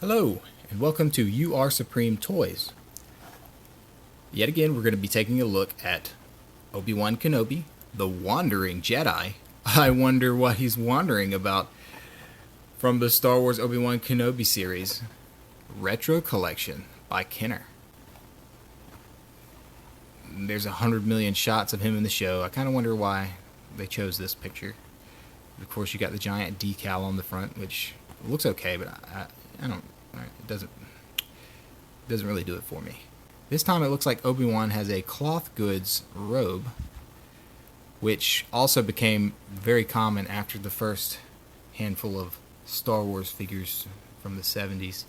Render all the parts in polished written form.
Hello, and welcome to You Are Supreme Toys. Yet again, we're going to be taking a look at Obi-Wan Kenobi, the Wandering Jedi. I wonder what he's wandering about from the Star Wars Obi-Wan Kenobi series, Retro Collection by Kenner. There's 100 million shots of him in the show. I kind of wonder why they chose this picture. Of course, you got the giant decal on the front, which looks okay, but I don't. It doesn't really do it for me. This time it looks like Obi-Wan has a cloth goods robe, which also became very common after the first handful of Star Wars figures from the 70s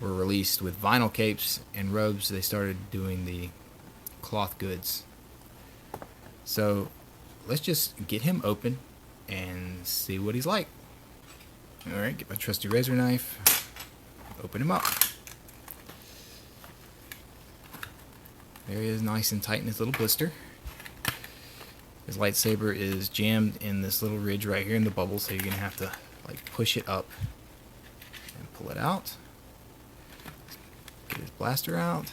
were released with vinyl capes and robes. They started doing the cloth goods. So let's just get him open and see what he's like. Alright, get my trusty razor knife, open him up. There he is, nice and tight in his little blister. His lightsaber is jammed in this little ridge right here in the bubble, so you're going to have to like push it up and pull it out. Get his blaster out.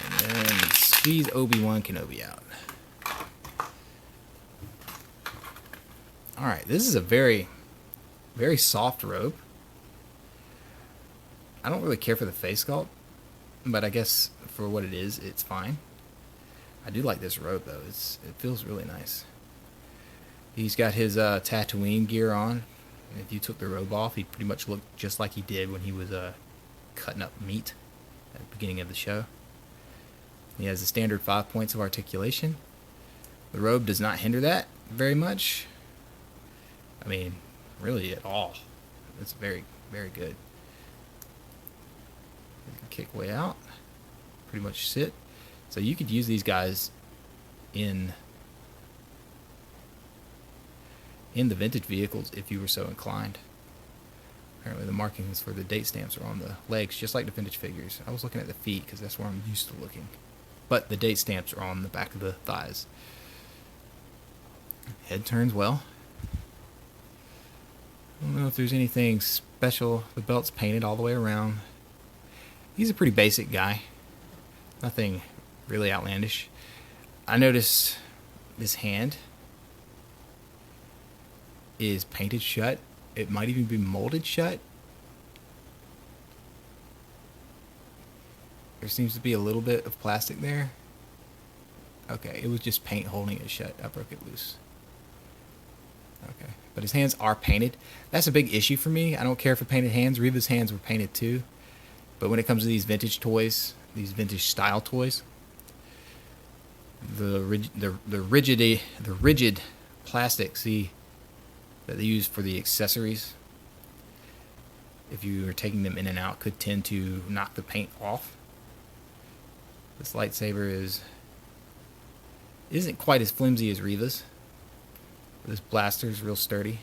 And then squeeze Obi-Wan Kenobi out. Alright, this is a very, very soft robe. I don't really care for the face sculpt, but I guess for what it is, it's fine. I do like this robe though, it feels really nice. He's got his Tatooine gear on. And if you took the robe off, he'd pretty much look just like he did when he was cutting up meat at the beginning of the show. He has the standard 5 points of articulation. The robe does not hinder that very much. I mean, really at all. It's very, very good. You can kick way out. Pretty much sit. So you could use these guys in the vintage vehicles if you were so inclined. Apparently the markings for the date stamps are on the legs, just like the vintage figures. I was looking at the feet because that's where I'm used to looking. But the date stamps are on the back of the thighs. Head turns well. I don't know if there's anything special. The belt's painted all the way around. He's a pretty basic guy. Nothing really outlandish. I noticed this hand is painted shut. It might even be molded shut. There seems to be a little bit of plastic there. Okay, it was just paint holding it shut. I broke it loose. Okay, but his hands are painted. That's a big issue for me. I don't care for painted hands. Reva's hands were painted too. But when it comes to these vintage toys, these vintage style toys, the rigid plastic, see, that they use for the accessories, if you are taking them in and out, could tend to knock the paint off. This lightsaber isn't quite as flimsy as Reva's. This blaster is real sturdy.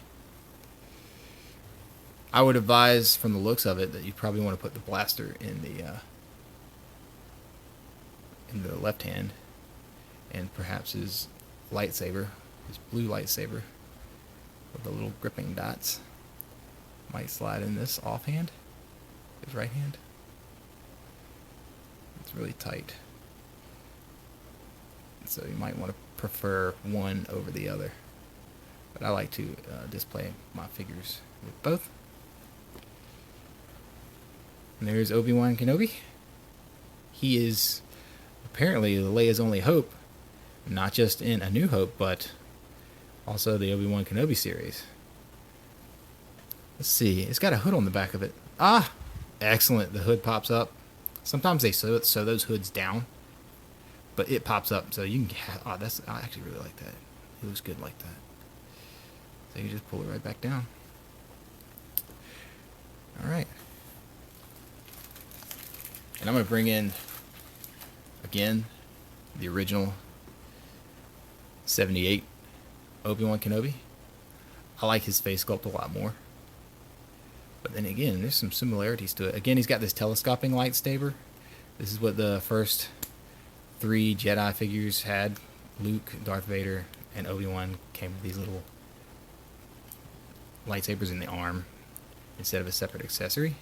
I would advise, from the looks of it, that you probably want to put the blaster in the left hand, and perhaps his lightsaber, his blue lightsaber, with the little gripping dots, might slide in this offhand, his right hand. It's really tight, so you might want to prefer one over the other. But I like to display my figures with both. And there's Obi-Wan Kenobi. He is apparently Leia's only hope, not just in A New Hope, but also the Obi-Wan Kenobi series. Let's see. It's got a hood on the back of it. Ah! Excellent. The hood pops up. Sometimes they sew those hoods down, but it pops up, so you can... I actually really like that. It looks good like that. So you just pull it right back down. Alright. And I'm going to bring in, again, the original 78 Obi-Wan Kenobi. I like his face sculpt a lot more. But then again, there's some similarities to it. Again, he's got this telescoping lightsaber. This is what the first 3 Jedi figures had. Luke, Darth Vader, and Obi-Wan came with these little lightsabers in the arm. instead of a separate accessory.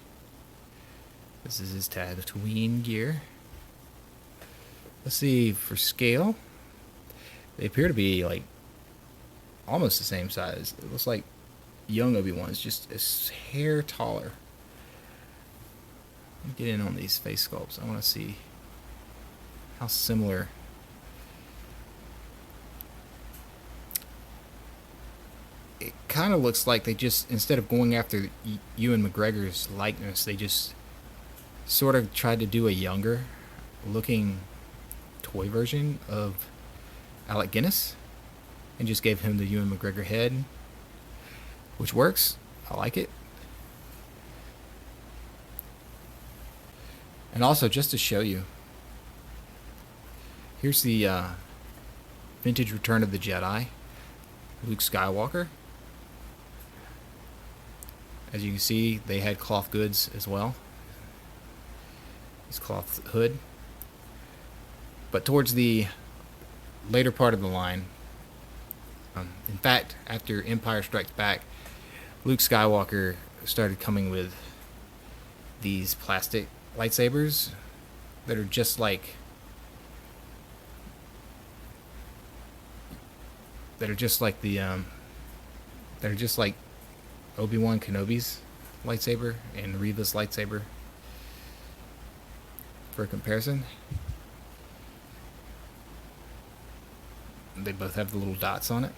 This is his Tatooine gear. Let's see, for scale, they appear to be like almost the same size. It looks like young Obi-Wan's just a hair taller. Let me get in on these face sculpts. I want to see how similar. It kind of looks like they just, instead of going after Ewan McGregor's likeness, they just sort of tried to do a younger looking toy version of Alec Guinness and just gave him the Ewan McGregor head, which works. I like it. And also, just to show you, here's the vintage Return of the Jedi, Luke Skywalker. As you can see, they had cloth goods as well. His cloth hood. But towards the later part of the line, in fact, after Empire Strikes Back, Luke Skywalker started coming with these plastic lightsabers that are just like Obi-Wan Kenobi's lightsaber and Reva's lightsaber. For comparison, they both have the little dots on it.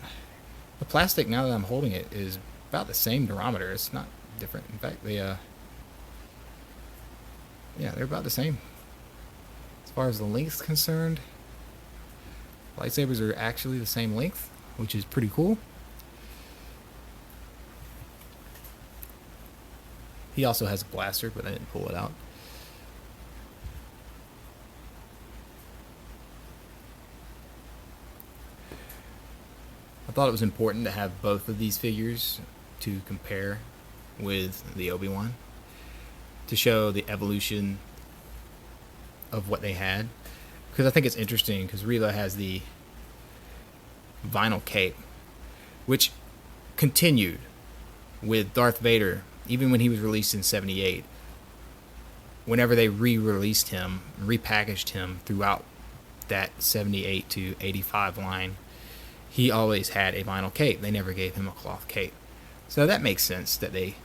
The plastic, now that I'm holding it, is about the same diameter. It's not different. In fact, they're about the same. As far as the length's concerned, lightsabers are actually the same length, which is pretty cool. He also has a blaster, but I didn't pull it out. I thought it was important to have both of these figures to compare with the Obi-Wan, to show the evolution of what they had, because I think it's interesting, because Reva has the vinyl cape, which continued with Darth Vader even when he was released in '78. Whenever they re-released him, repackaged him throughout that '78 to '85 line, he always had a vinyl cape. They never gave him a cloth cape. So that makes sense that they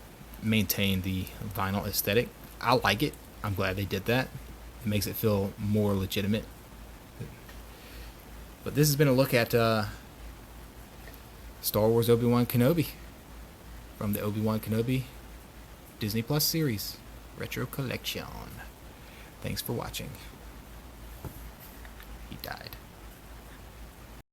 maintain the vinyl aesthetic. I like it. I'm glad they did that. It makes it feel more legitimate. But this has been a look at Star Wars Obi-Wan Kenobi from the Obi-Wan Kenobi Disney Plus series Retro Collection. Thanks for watching.